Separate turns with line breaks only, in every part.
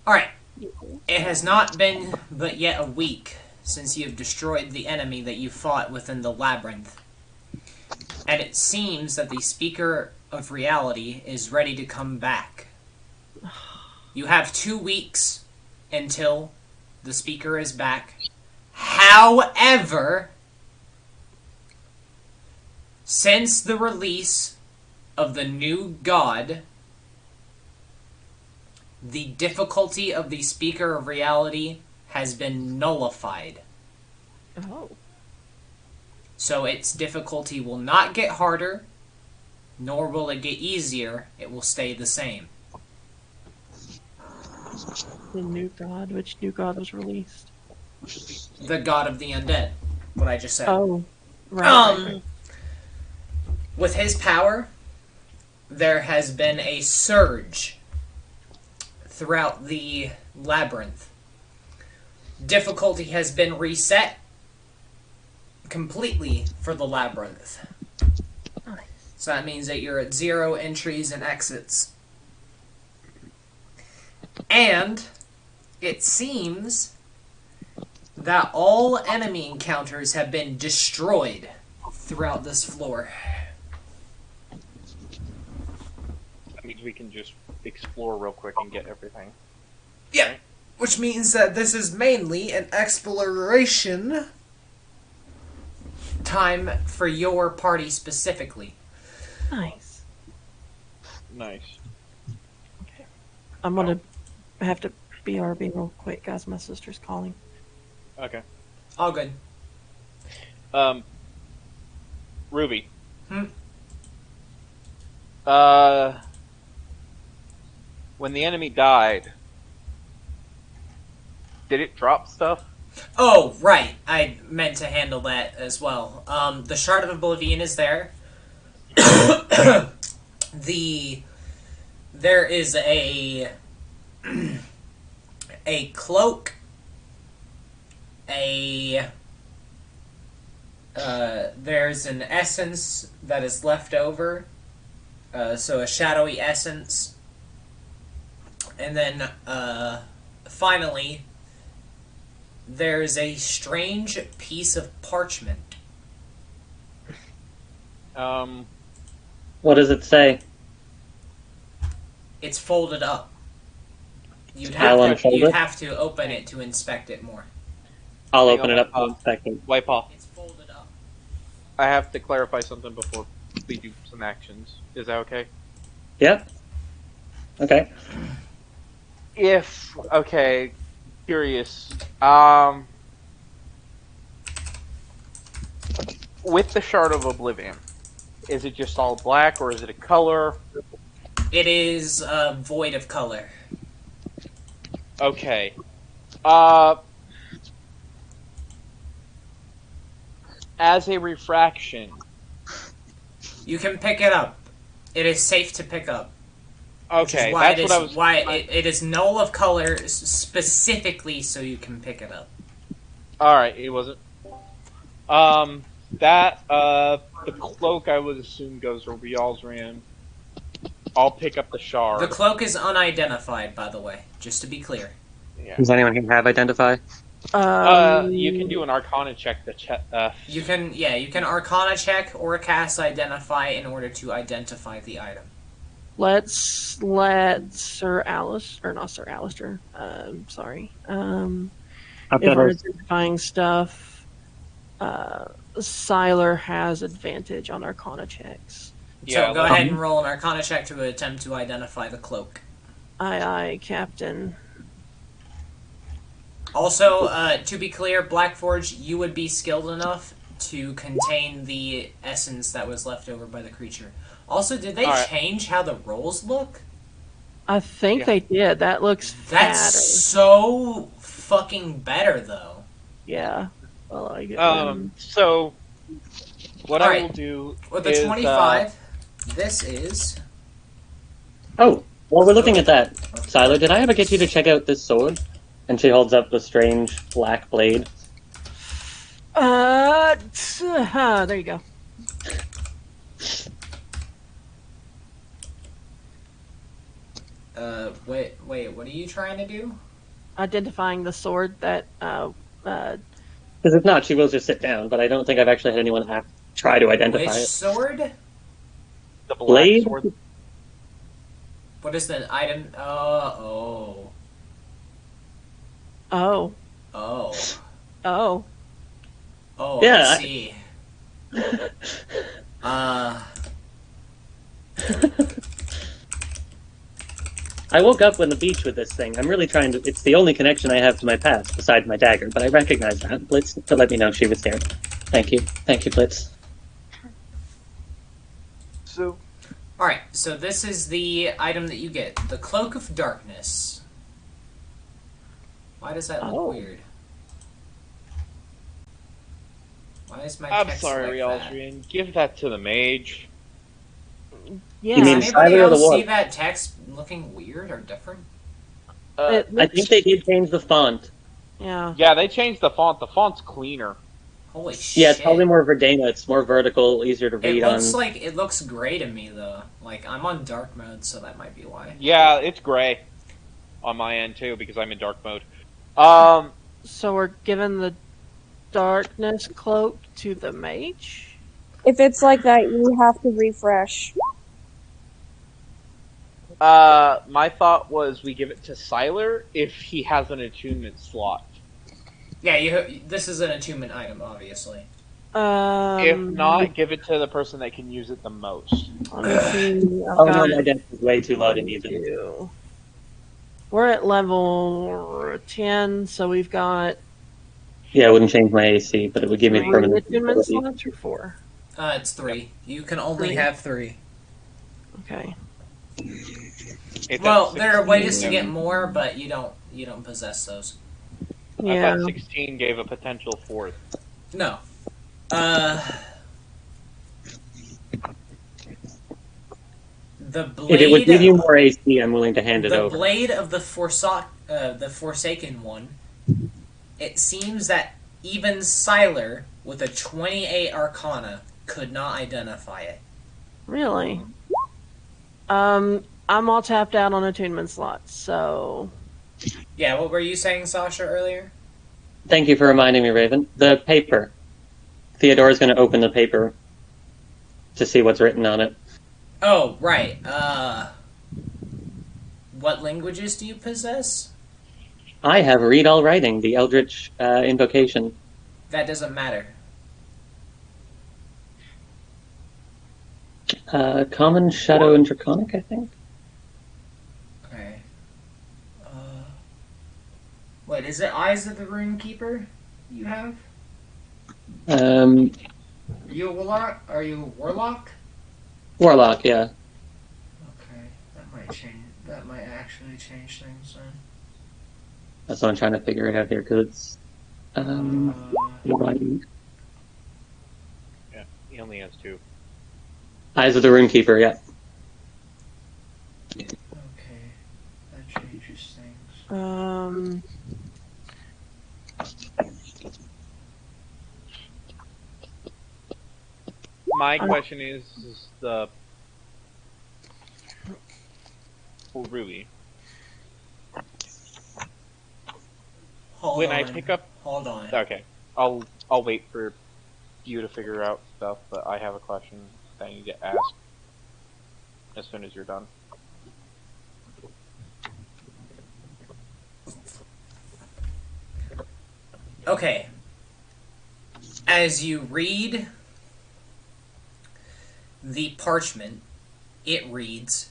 Alright. It has not been but yet a week since you have destroyed the enemy that you fought within the labyrinth. And it seems that the Speaker of Reality is ready to come back. You have 2 weeks until the Speaker is back. However, since the release of the new god, the difficulty of the Speaker of Reality has been nullified.
Oh.
So its difficulty will not get harder, nor will it get easier. It will stay the same.
The new god? Which new god was released?
The god of the undead. What I just said.
Oh. Right.
With his power, there has been a surge throughout the labyrinth. Difficulty has been reset completely for the labyrinth.
Nice.
So that means that you're at 0 entries and exits. And it seems that all enemy encounters have been destroyed throughout this floor.
That means we can just explore real quick and get everything.
Yeah, which means that this is mainly an exploration time for your party specifically.
Nice.
Nice.
Okay. I'm gonna have to BRB real quick, guys. My sister's calling.
Okay.
All good.
Ruby.
Hmm?
When the enemy died, did it drop stuff?
Oh, right. I meant to handle that as well. The Shard of Oblivion is there. There is a cloak, there's an essence that is left over, so a shadowy essence, and then, finally, there's a strange piece of parchment.
What does it say?
It's folded up. You'd
I'll unfold it.
have to open it to inspect it more.
I'll
Hang
open
on,
it up in a second.
Wipe off.
It's folded up.
I have to clarify something before we do some actions. Is that okay?
Yep. Okay.
Curious. With the Shard of Oblivion, is it just all black or is it a color?
It is void of color.
Okay. As a refraction.
You can pick it up. It is safe to pick up.
Okay, that's what I was.
It is null of color specifically so you can pick it up.
Alright, it wasn't. The cloak I would assume goes where we all's ran. I'll pick up the shard.
The cloak is unidentified, by the way, just to be clear.
Yeah.
Does anyone here have identify?
You can do an Arcana check to check.
You can Arcana check or cast Identify in order to identify the item.
Let's let Sir Alistair, or not Sir Alistair, sorry.
I've
If
got
we're
a,
identifying stuff, Siler has advantage on Arcana checks.
Yeah,
So go ahead and roll an Arcana check to attempt to identify the cloak.
Aye, Captain.
Also, to be clear, Blackforge, you would be skilled enough to contain the essence that was left over by the creature. Also, did they change how the rolls look?
I think they did. That looks
That's
fatter.
so fucking better, though.
Yeah. Well, I get
So, what I
Alright.
will do
With the
is,
25, this is...
oh, while we're looking at that, Siler, did I ever get you to check out this sword? And she holds up the strange black blade.
there you go.
wait, what are you trying to do?
Identifying the sword that
Because if not, she will just sit down. But I don't think I've actually had anyone try to identify
Which
it.
sword?
The black
Blade?
sword.
What is the item? Oh.
oh
Oh.
oh
Oh, I
Yeah.
see. Uh,
I woke up on the beach with this thing. I'm really trying to. It's the only connection I have to my past besides my dagger. But I recognize that. Blitz to let me know she was there. Thank you, Blitz.
So
alright, so this is the item that you get. The Cloak of Darkness. Why does that look
Oh.
weird? Why is my
I'm
text
sorry,
like that?
Aldrian. Give that to the mage.
yeah.
You mean
Does anybody
Siler or the
else see
Warp?
that text looking weird or different?
It
I
looks,
think they did change the font.
yeah.
Yeah, they changed the font. The font's cleaner.
Holy
Yeah, it's probably
shit.
more Verdana. It's more vertical, easier to
It
read
looks
on.
like it looks gray to me though. Like I'm on dark mode, so that might be why.
Yeah, it's gray on my end too because I'm in dark mode.
So we're giving the darkness cloak to the mage.
If it's like that, you have to refresh.
My thought was we give it to Siler if he has an attunement slot.
Yeah, this is an attunement item, obviously.
If not, give it to the person that can use it the most.
let me see. I've
Oh
got
no, my deck is way too low to need it.
two. We're at level 10, so we've got
Yeah, it wouldn't change my AC, but it would give me
3
permanent
attunement
ability.
slots or 4.
It's 3. You can only
Three.
have 3.
Okay.
It's
Well,
at
there are ways to
16.
get more, but you don't possess those.
I
Yeah.
thought 16 gave a potential fourth.
No. The blade.
If it would give you more AC, I'm willing to hand it
the
over.
blade of the Forsaken One. It seems that even Siler with a 28 Arcana could not identify it.
Really? I'm all tapped out on attunement slots, so
Yeah, what were you saying, Sasha, earlier?
Thank you for reminding me, Raven. The paper. Theodora's going to open the paper to see what's written on it.
Oh, right. What languages do you possess?
I have read all writing, the Eldritch invocation.
That doesn't matter.
Common, Shadow, and Draconic, I think.
Okay. Wait, is it Eyes of the Runekeeper you have?
Um,
Are you a warlock? Are you a warlock?
Warlock, yeah.
Okay, that might change. That might actually change things then.
That's what I'm trying to figure it out here, because it's... writing.
Yeah, he only has 2.
Eyes of the Runekeeper, yeah.
Okay, that changes things.
My question is the... Well, really,
Hold
when
on.
I pick up...
Hold on.
Okay, I'll wait for you to figure out stuff, but I have a question that I need to ask as soon as you're done.
Okay. As you read the parchment, it reads,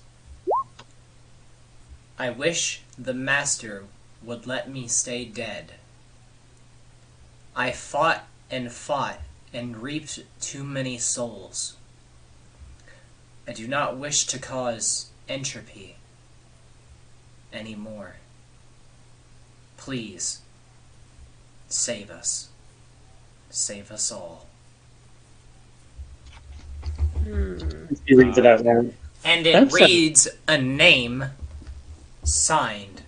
I wish the master would let me stay dead. I fought and reaped too many souls. I do not wish to cause entropy anymore. Please, save us. Save us all.
He reads it out loud.
And it
That's
reads a name signed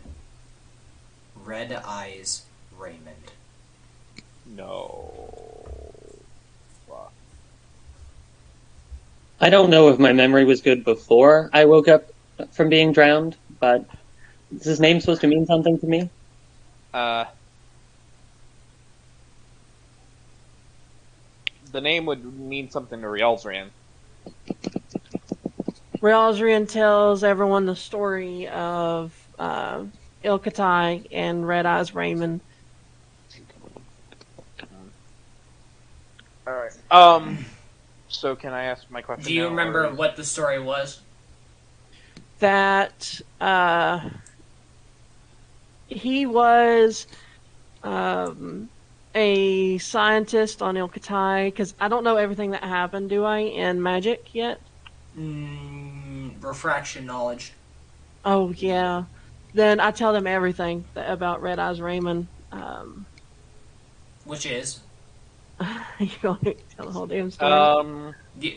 Red Eyes Raymond.
No. Fuck.
I don't know if my memory was good before I woke up from being drowned, but is his name supposed to mean something to me?
The name would mean something to Rielzran.
Realzrian tells everyone the story of Ilkatai and Red Eyes Raymond.
All right. So can I ask my question?
Do you
now,
remember
or-
what the story was?
That he was a scientist on Ilkatai, because I don't know everything that happened, do I, in Magic yet?
Refraction knowledge.
Oh, yeah. Then I tell them everything about Red Eyes Raymond.
Which is?
You want to tell the whole damn story?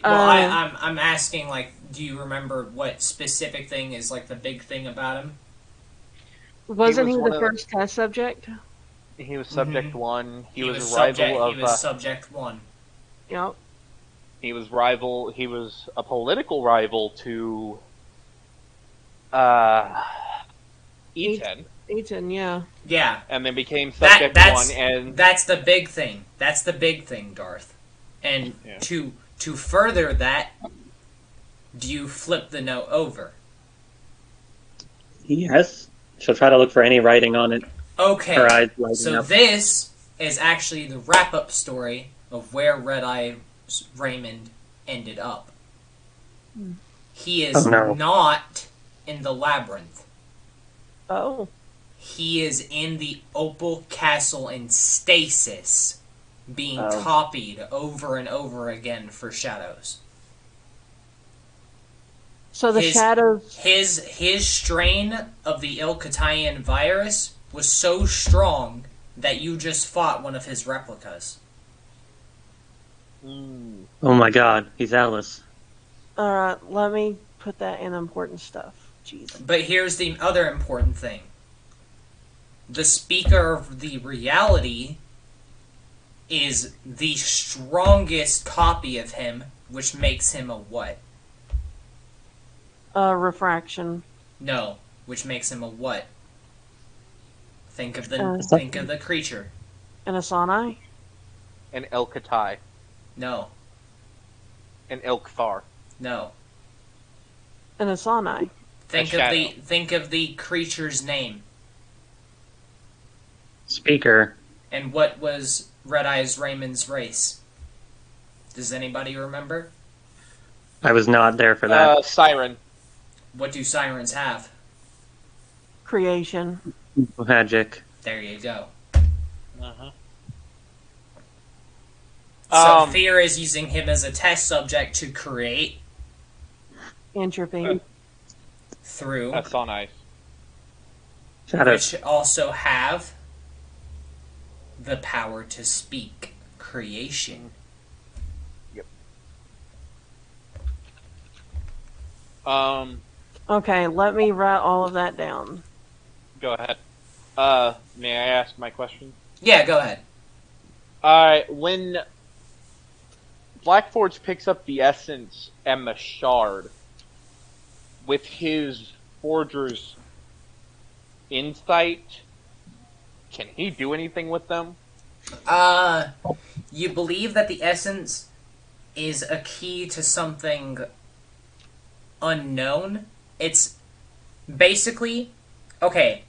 I'm asking, like, do you remember what specific thing is, like, the big thing about him?
Wasn't
was
he
one
the
of the-
first test subject?
He was subject
Mhm.
one. He was a
subject.
rival of.
He was subject one.
Yep.
He was rival. He was a political rival to. E10,
Eaton, yeah.
Yeah.
and then became subject
that's
one, and
that's the big thing. That's the big thing, Darth. And
Yeah.
to further that, do you flip the note over?
Yes. She'll try to look for any writing on it.
Okay.
Her eyes lighting
So
up.
this is actually the wrap-up story of where Red Eye Raymond ended up. He is
Oh, no.
not in the labyrinth.
Oh.
He is in the Opal Castle in stasis, being
Oh.
copied over and over again for shadows.
So the
His-
shadows.
His strain of the Ilkatayan virus was so strong that you just fought one of his replicas.
Oh my god, he's Alice.
Alright, let me put that in important stuff. Jeez.
But here's the other important thing. The speaker of the reality is the strongest copy of him, which makes him a what?
Refraction.
No, which makes him a what? Think of
Uh,
the creature.
An Asani?
an Elkatai,
No,
an Elkthar.
no.
An Asani.
Think of the creature's name.
Speaker.
And what was Red Eyes Raymond's race? Does anybody remember?
I was not there for that.
Siren.
What do sirens have?
Creation.
Magic.
There you go.
Uh-huh.
So Fear is using him as a test subject to create
Entropy.
through,
That's on ice.
Shadows.
which also have the power to speak creation.
Okay, let me write all of that down.
Go ahead. May I ask my question?
Yeah, go ahead.
Alright, when Blackforge picks up the essence and the shard with his forger's insight, can he do anything with them?
You believe that the essence is a key to something unknown? It's basically okay.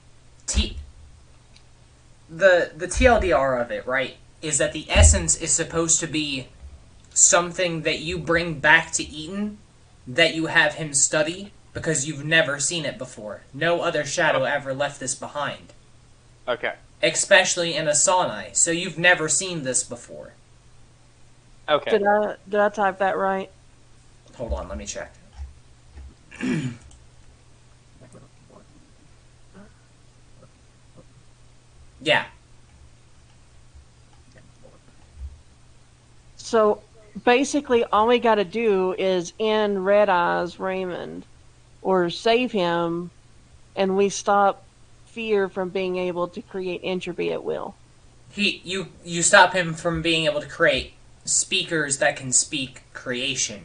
The TLDR of it, right, is that the essence is supposed to be something that you bring back to Eaton that you have him study because you've never seen it before. No other shadow ever left this behind.
Okay.
Especially in Asani, so you've never seen this before.
Okay.
Did I type that right?
Hold on, let me check. Yeah.
So basically, all we got to do is end Red Eyes Raymond, or save him, and we stop Fear from being able to create entropy at will.
You stop him from being able to create speakers that can speak creation.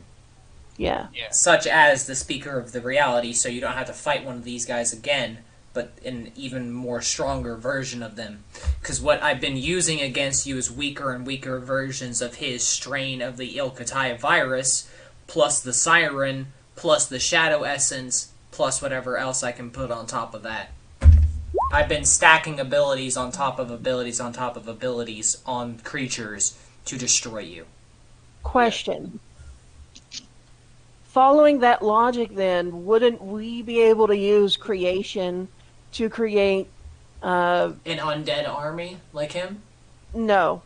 Yeah.
such as the Speaker of the Reality, so you don't have to fight one of these guys again, but an even more stronger version of them. Because what I've been using against you is weaker and weaker versions of his strain of the Ilkataya virus, plus the Siren, plus the Shadow Essence, plus whatever else I can put on top of that. I've been stacking abilities on top of abilities on top of abilities on creatures to destroy you.
Question. Following that logic, then, wouldn't we be able to use creation to create,
An undead army like him?
no,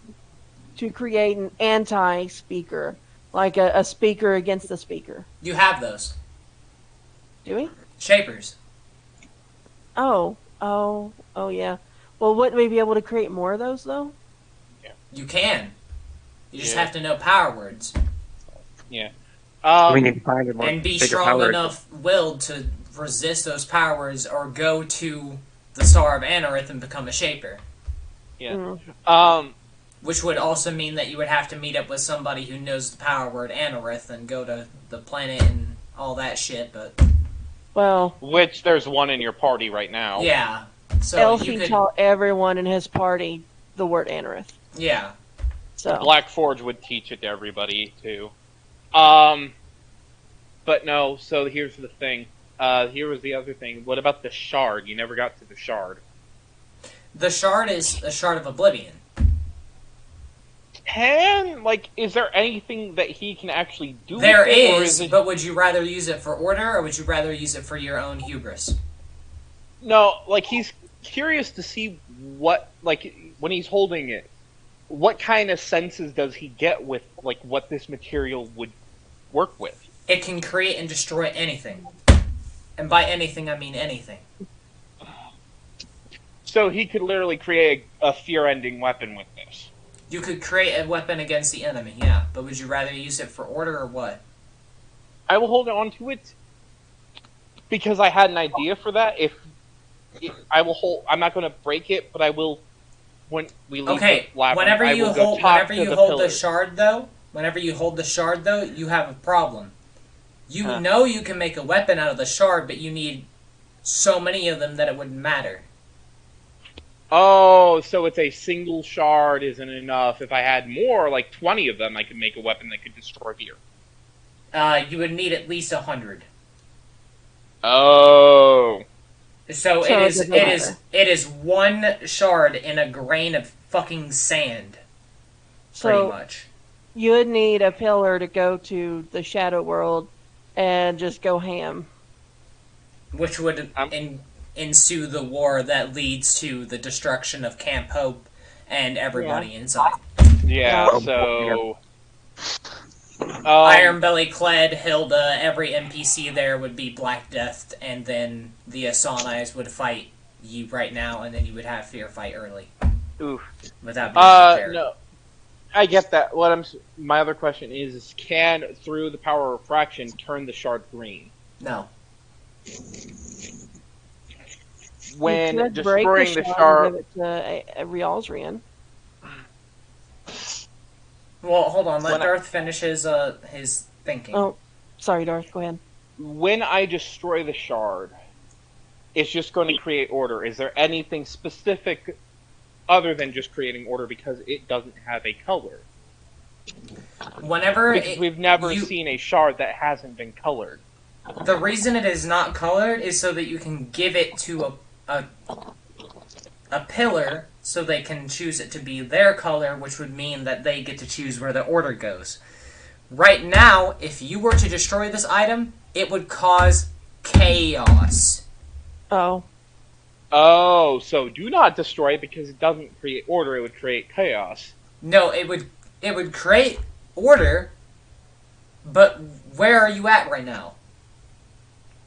to create an anti-speaker, like a speaker against a speaker?
You have those.
Do we?
Shapers.
Oh, yeah. Well, wouldn't we be able to create more of those, though?
You can. You just
Yeah.
have to know power words.
Yeah.
we need to find a more
And be
bigger
strong
power.
enough willed to resist those power words or go to the Star of Anorith and become a Shaper.
Yeah.
Mm.
Which would also mean that you would have to meet up with somebody who knows the power word Anorith and go to the planet and all that shit, but
Well,
Which there's one in your party right now.
yeah. So
Elfie
you could,
taught everyone in his party the word Anorith.
yeah.
So,
Black Forge would teach it to everybody too. But no. So here's the thing. Here was the other thing. What about the shard? You never got to the shard.
The shard is a shard of oblivion.
Is there anything that he can actually do?
There
with it, or
is,
it...
but would you rather use it for order or would you rather use it for your own hubris?
No, he's curious to see what, when he's holding it, what kind of senses does he get with, what this material would work with?
It can create and destroy anything. And by anything, I mean anything.
So he could literally create a fear-ending weapon with this.
You could create a weapon against the enemy, yeah. But would you rather use it for order or what?
I will hold on to it because I had an idea for that. I'm not going to break it, but I will when we leave
Okay,
the labyrinth.
whenever
I
you
will go
hold,
talk
whenever
to
you
the
hold the
pillars.
shard, though, you have a problem. You
Huh.
know you can make a weapon out of the shard, but you need so many of them that it wouldn't matter.
Oh, so it's a single shard isn't enough. If I had more, 20 of them, I could make a weapon that could destroy fear.
You would need at least 100.
Oh.
So
So
it
it doesn't
it is one shard in a grain of fucking sand, pretty
so
much.
you would need a pillar to go to the Shadow World and just go ham.
Which would ensue the war that leads to the destruction of Camp Hope and everybody inside.
Yeah,
Yeah.
so...
Iron Belly Kled, Hilda, every NPC there would be Black Death, and then the Asanis would fight you right now, and then you would have Fear fight early.
Oof.
Without being prepared.
No. I get that. My other question is, can, through the power of refraction, turn the shard green?
No.
When
you could break
destroying the
and
shard...
give it to a Rialsrian.
Well, hold on. Let
When
Darth finish his thinking.
Oh, sorry, Darth. Go ahead.
When I destroy the shard, it's just going to create order. Is there anything specific other than just creating order because it doesn't have a color?
Whenever
Because we've never seen a shard that hasn't been colored.
the reason it is not colored is so that you can give it to a pillar so they can choose it to be their color, which would mean that they get to choose where the order goes. Right now, if you were to destroy this item, it would cause chaos.
Oh,
Oh, so do not destroy it because it doesn't create order, it would create chaos.
No, it would create order, but where are you at right now?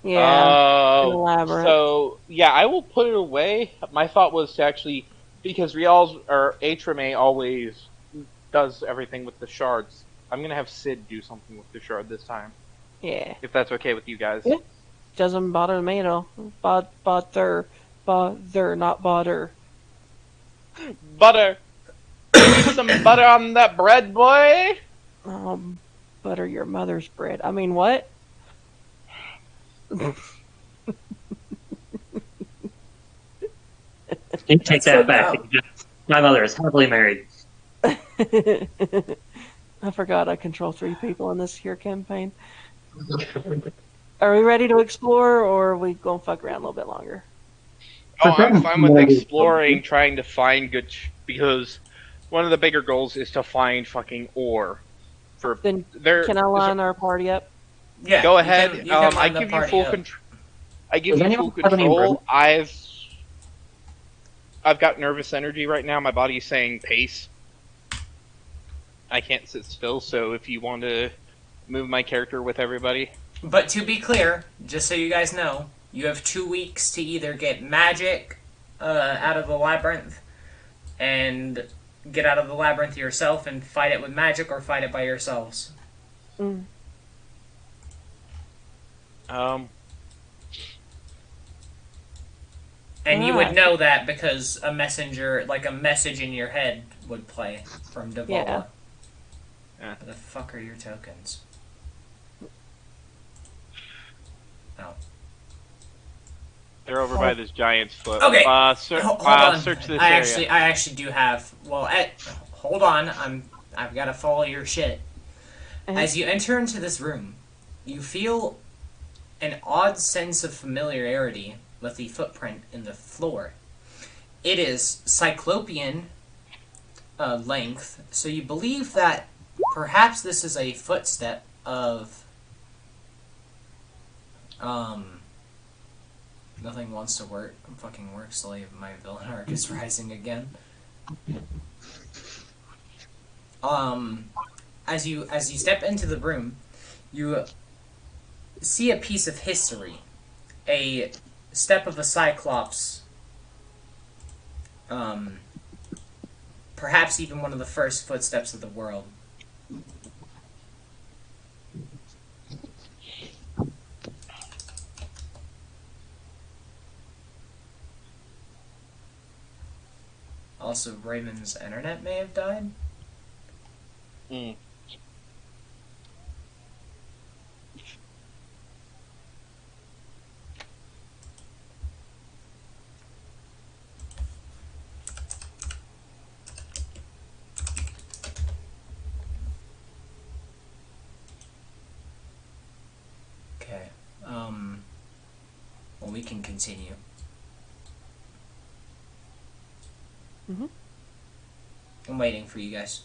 yeah. in the
Oh,
labyrinth.
so, yeah, I will put it away. My thought was to actually, because Atrame always does everything with the shards, I'm going to have Sid do something with the shard this time,
Yeah.
if that's okay with you guys.
Yeah. Doesn't bother me at all. Bother, not bother.
Butter! Give me some butter on that bread, boy!
Butter your mother's bread. I mean, what?
You take
That's
that
fucked
back.
up.
My mother is happily married.
I forgot I control 3 people in this here campaign. Are we ready to explore, or are we gonna fuck around a little bit longer?
Oh, I'm fine with exploring, trying to find good because one of the bigger goals is to find fucking ore. For
Then
there,
can I line our party up?
Yeah,
go
you
ahead.
can
I
line the
give you
party
full
up.
control. I give
Does
you
anyone
full
have any room?
control. I've got nervous energy right now. My body's saying pace. I can't sit still. So if you want to move my character with everybody,
But to be clear, just so you guys know, you have 2 weeks to either get magic out of the labyrinth and get out of the labyrinth yourself and fight it with magic, or fight it by yourselves.
Mm.
And you would
Alright.
know that because a messenger, like a message in your head, would play from Devola.
Yeah.
Yeah.
Where the fuck are your tokens? Oh.
they're over by this giant's foot.
Okay. Hold on.
Search this
I
area.
actually do have. Well, hold on. I've got to follow your shit. As you enter into this room, you feel an odd sense of familiarity with the footprint in the floor. It is cyclopean length, so you believe that perhaps this is a footstep of nothing wants to work. Fucking work slave. My villain arc is rising again. As you step into the room, you see a piece of history, a step of a cyclops. Perhaps even one of the first footsteps of the world. Also, Raymond's internet may have died.
Mm.
Okay. Well, we can continue.
Mhm.
I'm waiting for you guys.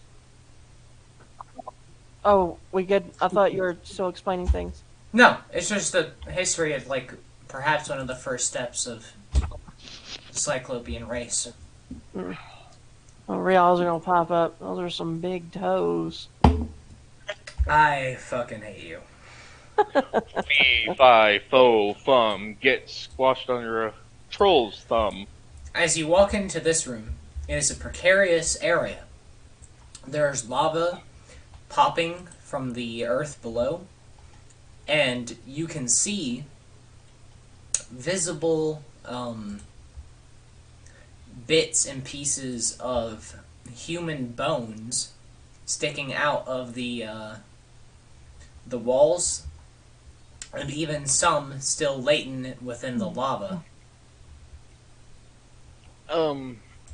Oh, we good? I thought you were still explaining things.
No, it's just the history of, like, perhaps one of the first steps of the Cyclopean race.
Oh, reals are gonna pop up. Those are some big toes.
I fucking hate you.
Fee, fi, fo, fum, get squashed under a troll's thumb.
As you walk into this room, it is a precarious area. There's lava popping from the earth below, and you can see visible bits and pieces of human bones sticking out of the walls, and even some still latent within the lava.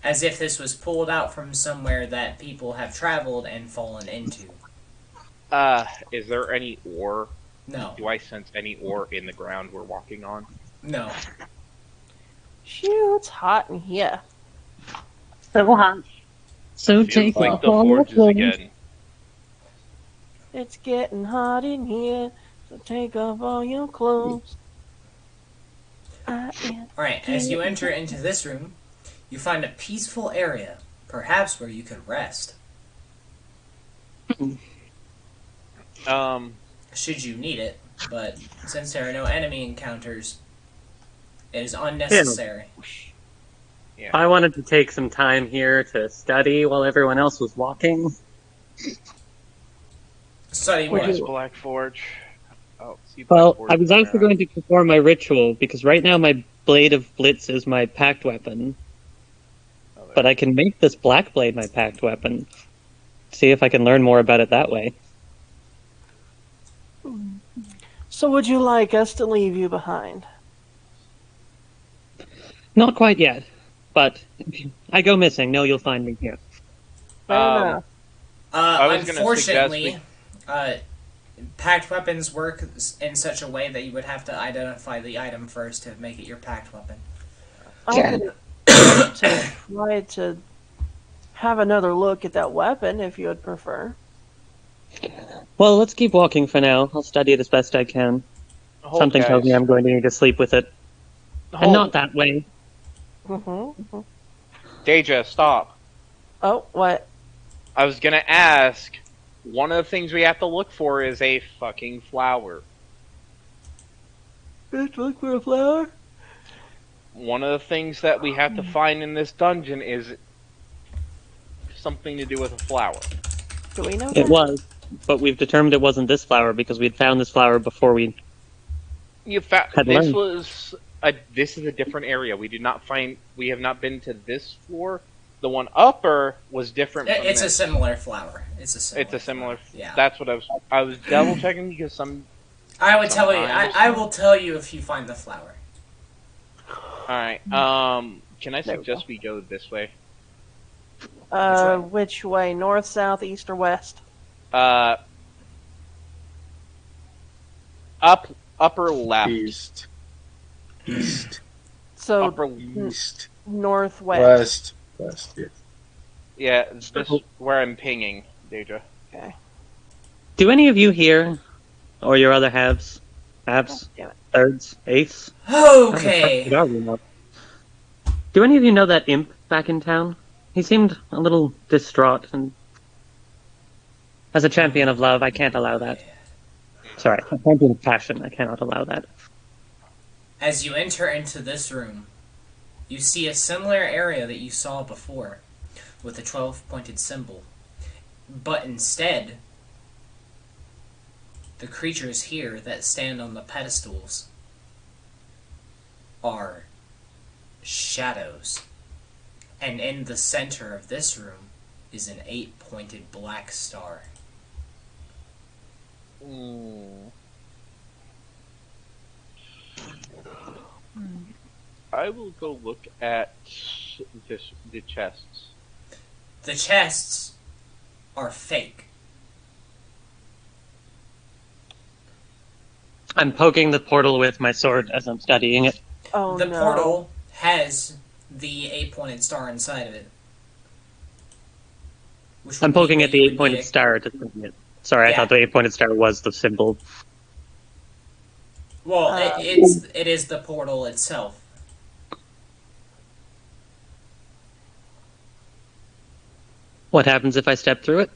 As if this was pulled out from somewhere that people have traveled and fallen into.
Is there any ore?
No.
Do I sense any ore in the ground we're walking on?
No.
Shoot, it's hot in here.
So hot. So
Feels
take
like
off
the
all your
forges
clothes.
again.
It's getting hot in here, so take off all your clothes.
Alright, as you enter into this room, you find a peaceful area, perhaps where you could rest. Should you need it, but since there are no enemy encounters, it is unnecessary.
Yeah.
I wanted to take some time here to study while everyone else was walking.
Study
Would
what?
you-
Black Forge. Oh, see
Well,
Black Forge
I was
in the
actually
ground.
going to perform my ritual, because right now my Blade of Blitz is my packed weapon.
Oh, there.
But I can make this Black Blade my packed weapon. See if I can learn more about it that way.
So would you like us to leave you behind?
Not quite yet, but if I go missing, know you'll find me here.
Fair
Um,
enough.
I was gonna suggest
Unfortunately, uh, packed weapons work in such a way that you would have to identify the item first to make it your packed weapon.
I could attempt to try to have another look at that weapon if you would prefer.
Well, let's keep walking for now. I'll study it as best I can.
hold,
Something tells me
guys.
I'm going to need to sleep with it. And not
Hold,
that way.
Mm-hmm.
Deja, stop.
Oh, what?
I was gonna ask. One of the things we have to look for is a fucking flower.
Let's look for a flower?
One of the things that we have to find in this dungeon is something to do with a flower.
Do we know
It
that?
was, but we've determined it wasn't this flower because we'd found this flower before we had
This
learned.
was this is a different area. We did not find. We have not been to this floor. The one upper was different. From
It's a
this.
similar flower. It's a
similar.
flower. Yeah.
That's what I was double checking because some.
I would tell you.
Sometimes.
I will tell you if you find the flower.
All right. Can I
There we
suggest we go this way?
Which way? North, south, east, or west?
Upper left.
East. East.
So
Upper.
East.
northwest.
West. Yes.
Yeah, this is where I'm pinging, Deja.
Okay.
Do any of you here, or your other halves,
Damn it.
thirds, eighths?
Okay.
Do any of you know that imp back in town? He seemed a little distraught, and as a champion of love, I can't allow that. Sorry, a champion of passion, I cannot allow that.
As you enter into this room, you see a similar area that you saw before, with a 12-pointed symbol. But instead, the creatures here that stand on the pedestals are shadows. And in the center of this room is an 8-pointed black star.
I will go look at the chests.
The chests are fake.
I'm poking the portal with my sword as I'm studying it.
Oh
The
no.
portal has the 8-pointed star inside of it. Which
I'm
would
poking
mean
at
that
the
you would
8-pointed
need a-
star to study it. Sorry, I
Yeah.
thought the 8-pointed star was the symbol.
Well, it is the portal itself.
What happens if I step through it?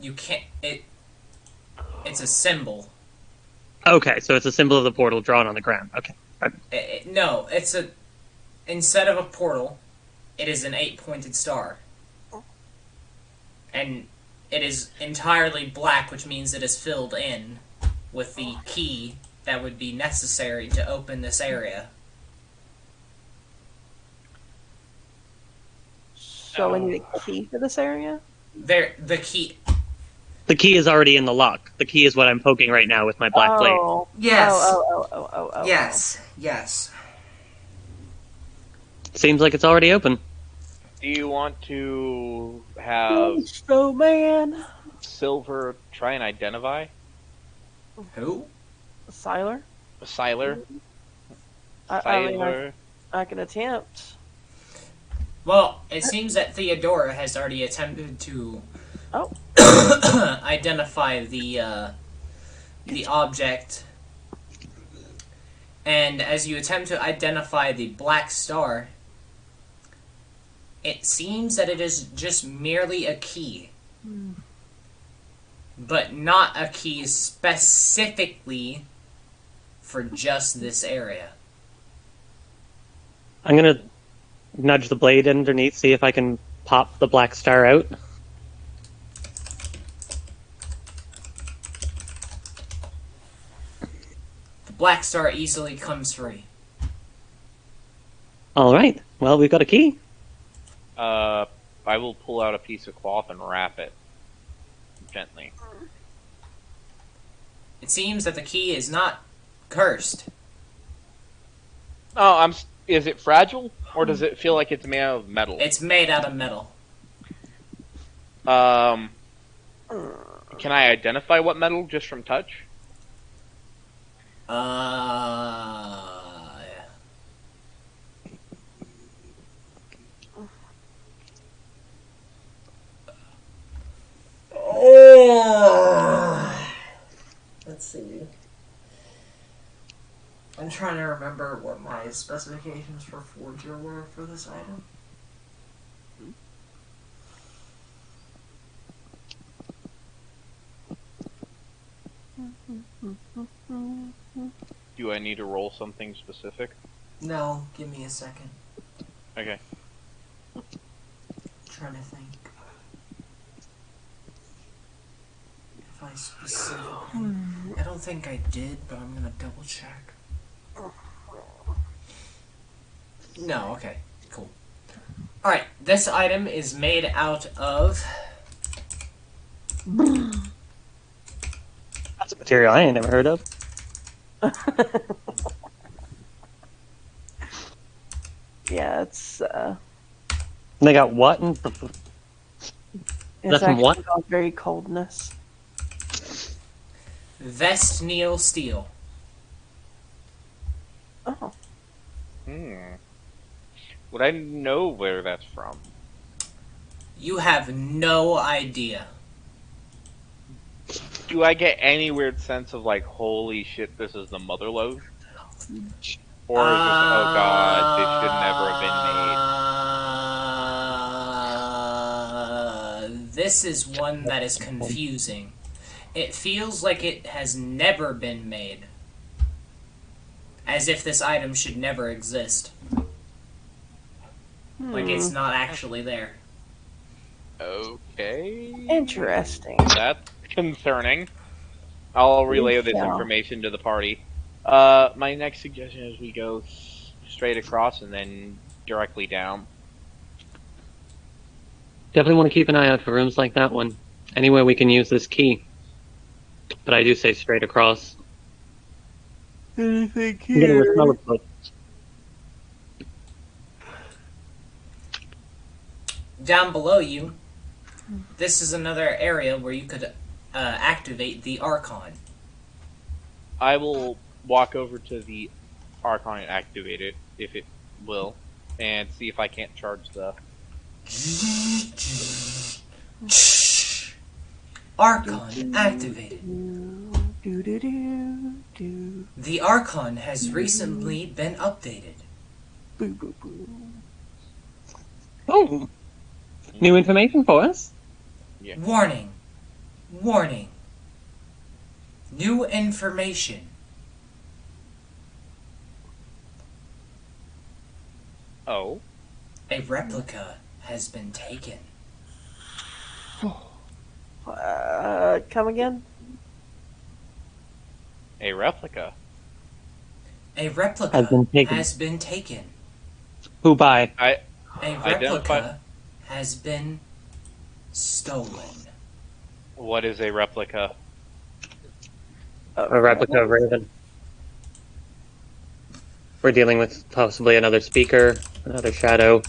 You can't. It's a symbol.
Okay, so it's a symbol of the portal drawn on the ground. Okay.
No, it's a. Instead of a portal, it is an 8-pointed star. And it is entirely black, which means it is filled in with the key that would be necessary to open this area.
So we need a key for this area?
The key.
The key is already in the lock. The key is what I'm poking right now with my black blade.
Oh.
Yes.
Oh.
Yes.
Seems like it's already open.
Do you want to have
So man.
Silver try and identify
Who?
Siler?
Siler?
I mean,
Siler.
I can attempt.
Well, it seems that Theodora has already attempted to
Oh.
identify the object. And as you attempt to identify the black star, it seems that it is just merely a key. But not a key specifically for just this area.
I'm gonna nudge the blade underneath, see if I can pop the black star out.
The black star easily comes free.
Alright, well, we've got a key.
I will pull out a piece of cloth and wrap it gently.
It seems that the key is not cursed.
Oh, is it fragile, or does it feel like it's made out of metal?
It's made out of metal.
Can I identify what metal just from touch?
Let's see. I'm trying to remember what my specifications for Forger were for this item.
Do I need to roll something specific?
No, give me a second.
Okay.
Trying to think. If I specifically... I don't think I did, but I'm gonna double check. No, okay. Cool. Alright, this item is made out of...
That's a material I ain't never heard of.
Yeah, it's
They got what? And
it's
That's from
actually
what?
called very coldness.
Vestnial steel.
Oh,
Would I know where that's from?
You have no idea.
Do I get any weird sense of like, holy shit, this is the mother lode? Or is this, oh god, this should never have been made?
This is one that is confusing. It feels like it has never been made. As if this item should never exist. Like it's not actually there.
Okay.
interesting.
That's concerning. I'll relay this
Yeah.
information to the party. My next suggestion is we go straight across and then directly down.
Definitely want to keep an eye out for rooms like that one. Anywhere we can use this key. But I do say straight across.
Anything
I'm getting the smell
here?
of foot.
Down below you, this is another area where you could activate the Archon.
I will walk over to the Archon and activate it, if it will, and see if I can't charge the...
Archon activated.
Do.
The Archon has recently been updated.
Boo boo boo.
Oh! New information for us?
Yeah.
Warning. Warning. New information.
Oh?
A replica has been taken.
Come again?
A replica?
A replica
Has been taken.
has been taken.
Who by?
A
Identify-
replica has been stolen.
What is a replica?
A replica of Raven. We're dealing with possibly another speaker, another shadow.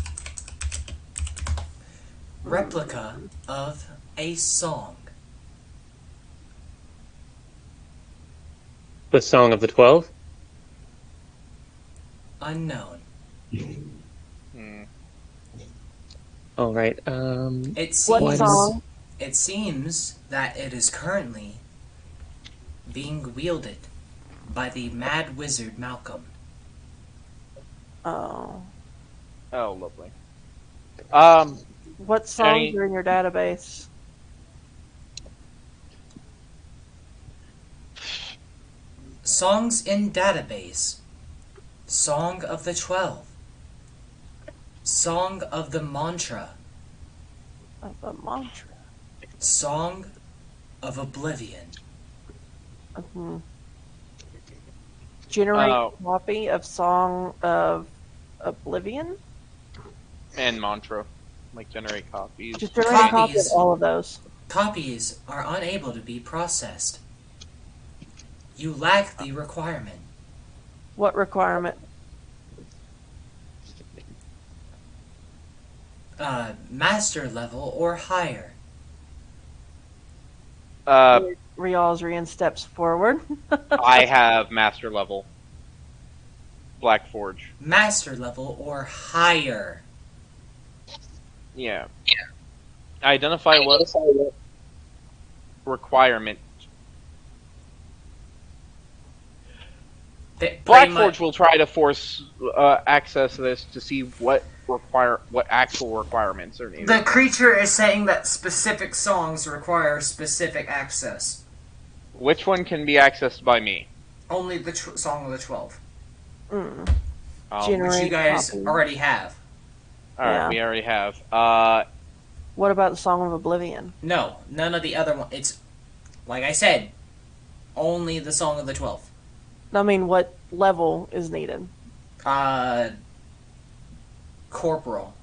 Replica of a song.
The Song of the 12?
Unknown.
Hmm.
Alright,
It
What
seems,
song?
it seems that it is currently being wielded by the Mad Wizard Malcolm.
Oh.
Oh, lovely.
What songs
Any-
are in your database?
Songs in database. Song of the 12. Song of the Mantra.
Of a mantra.
Song of Oblivion.
Mm-hmm. Generate
Oh.
a copy of Song of Oblivion?
And mantra. Like, generate copies.
Just generate a copy of
Copies.
all of those.
Copies are unable to be processed. You lack the requirement.
What requirement?
Master level or higher.
Rialzrian steps forward.
I have master level. Black Forge.
Master level or higher.
Yeah. Identify what requirement. Black Forge will try to force access to this to see what actual requirements are needed.
The creature is saying that specific songs require specific access.
Which one can be accessed by me?
Only the Song of the 12.
Generate
which you guys
copy.
already have.
Alright,
Yeah.
we already have.
What about the Song of Oblivion?
No, none of the other ones. It's, like I said, only the Song of the 12.
I mean, what level is needed?
Corporal.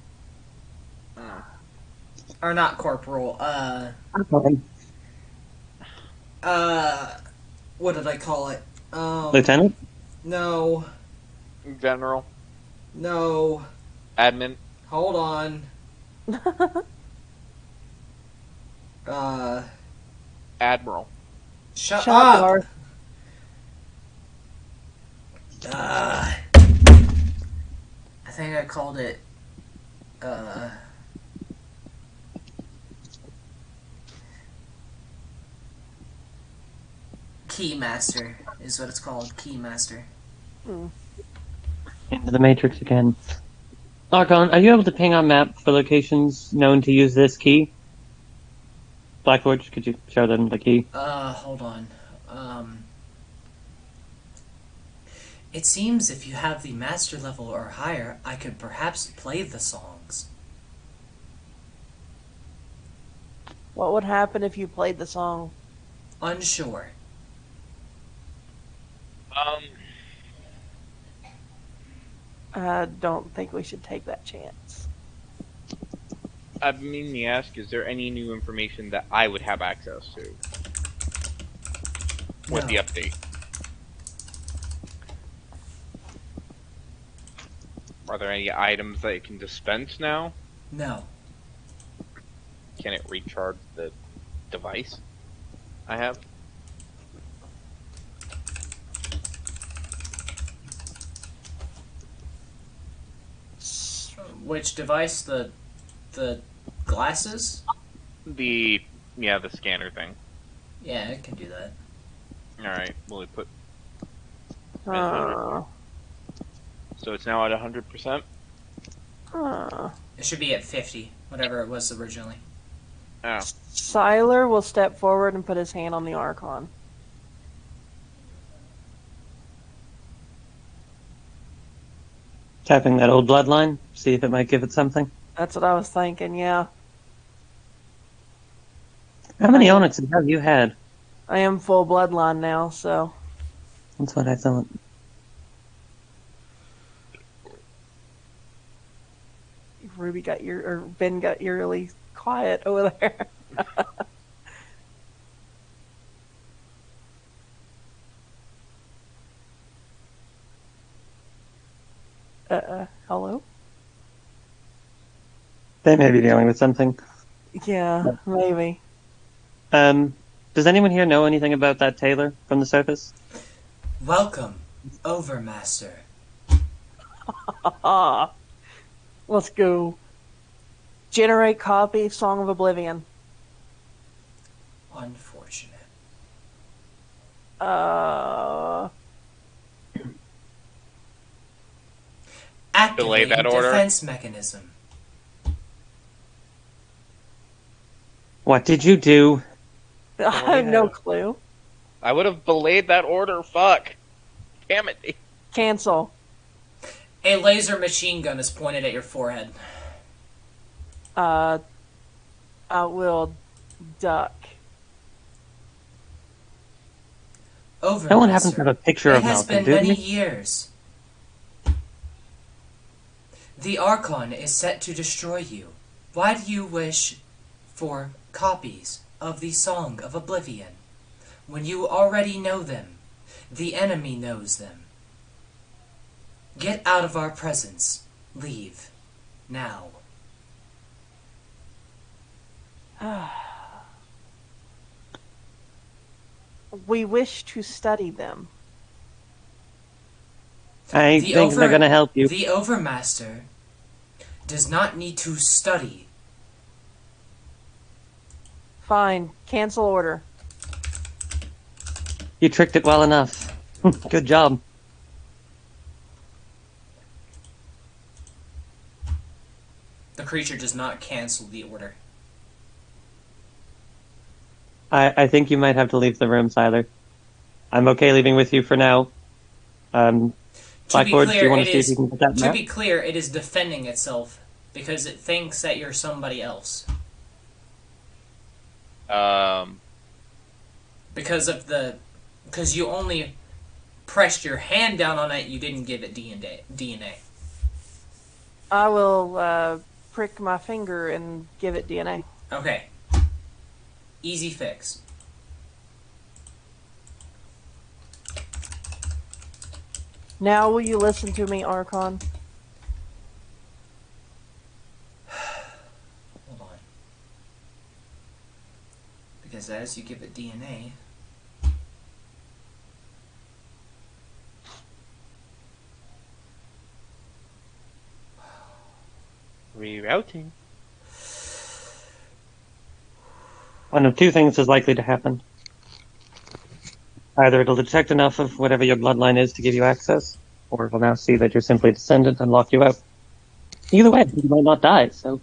Or not corporal, what did I call it?
Lieutenant?
No.
General.
No.
Admin.
Hold on.
Admiral.
Shut
Shut
up!
Darth.
I think I called it, Keymaster is what it's called. Keymaster.
Into the Matrix again. Archon, are you able to ping on map for locations known to use this key? Blackforge, could you show them the key?
Hold on. It seems if you have the master level or higher, I could perhaps play the songs.
What would happen if you played the song?
Unsure.
I don't think we should take that chance.
I mean to ask, is there any new information that I would have access to? With the
No.
update. Are there any items that it can dispense now?
No.
Can it recharge the device I have?
Which device? The glasses?
The scanner thing.
Yeah, it can do that.
Alright, will it put...
Uh,
So it's now at 100%?
It should be at 50, whatever it was originally.
Oh.
Siler will step forward and put his hand on the Archon.
Tapping that old bloodline, see if it might give it something.
That's what I was thinking, yeah.
How many onyxes have you had?
I am full bloodline now, so...
That's what I thought.
Ruby got Ben got eerily quiet over there. Hello?
They may be dealing with something.
Yeah, maybe.
Does anyone here know anything about that tailor from the surface?
Welcome, Overmaster.
Let's go. Generate copy, Song of Oblivion.
Unfortunate.
Delay
Activating
that order.
defense mechanism.
What did you do?
I have no clue.
I would have belayed that order, fuck. Damn it.
Cancel.
A laser machine gun is pointed at your forehead.
I will duck.
Overmaster.
No one happens to have a picture
It
of
has
Malcolm,
been
do
many
they?
years. The Archon is set to destroy you. Why do you wish for copies of the Song of Oblivion when you already know them? The enemy knows them. Get out of our presence. Leave. Now.
We wish to study them.
I think they're gonna help you.
The Overmaster does not need to study.
Fine. Cancel order.
You tricked it well enough. Good job.
The creature does not cancel the order.
I think you might have to leave the room, Siler. I'm okay leaving with you for now. Blackboard, do you want to see if you can get that
To
map?
be clear, it is defending itself because it thinks that you're somebody else. Because you only pressed your hand down on it, you didn't give it DNA.
I will prick my finger and give it DNA.
Okay. Easy fix.
Now will you listen to me, Archon?
Hold on. Because as you give it DNA,
Rerouting.
One of two things is likely to happen. Either it'll detect enough of whatever your bloodline is to give you access, or it'll now see that you're simply descendant and lock you out. Either way, you might not die, so...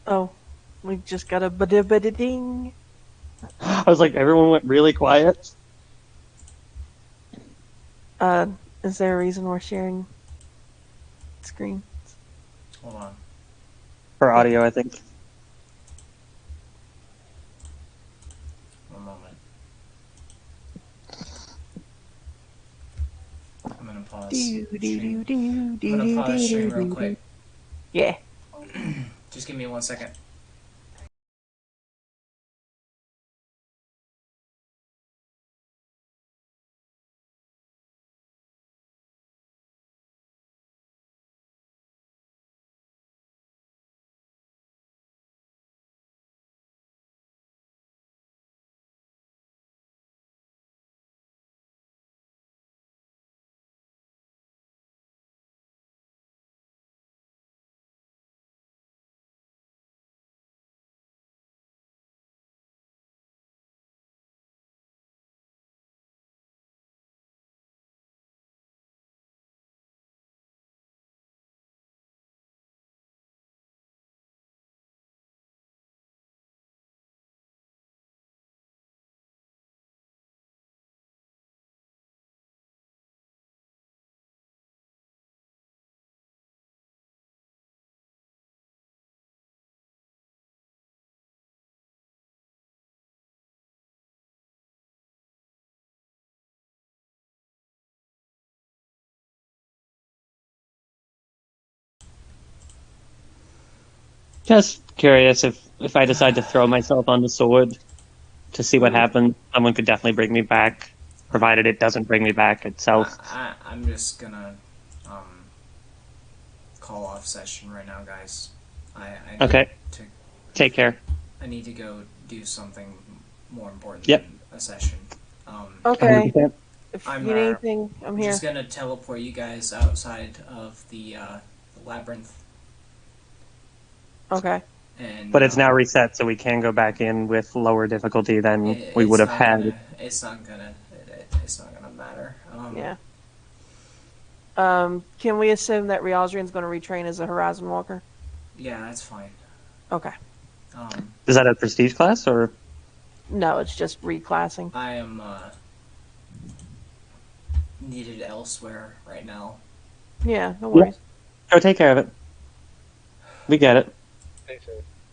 Oh, we just got a ba-da-ba-da-ding.
I was like, everyone went really quiet.
Is there a reason we're sharing screen?
hold on.
For audio, I think.
One moment. I'm gonna pause.
Do, do,
stream.
do, do, do,
I'm gonna
do,
pause
do,
stream
do,
real
do.
quick.
Yeah.
Just give me 1 second.
Just curious if I decide to throw myself on the sword to see what happens, someone could definitely bring me back, provided it doesn't bring me back itself.
I'm just gonna call off session right now, guys. I need
Okay.
to
Take care.
I need to go do something more important
Yep.
than a session.
Okay.
100%.
If
I'm,
you need anything, I'm here.
just gonna teleport you guys outside of the labyrinth.
Okay.
And
But it's now reset, so we can go back in with lower difficulty than we would have had.
It's not gonna matter.
Yeah. Can we assume that Rialdrian's going to retrain as a Horizon Walker?
Yeah, that's fine.
Okay.
Is that a prestige class, or?
No, it's just reclassing.
I am needed elsewhere right now.
Yeah, no worries.
Go take care of it. We get it.
Stay safe.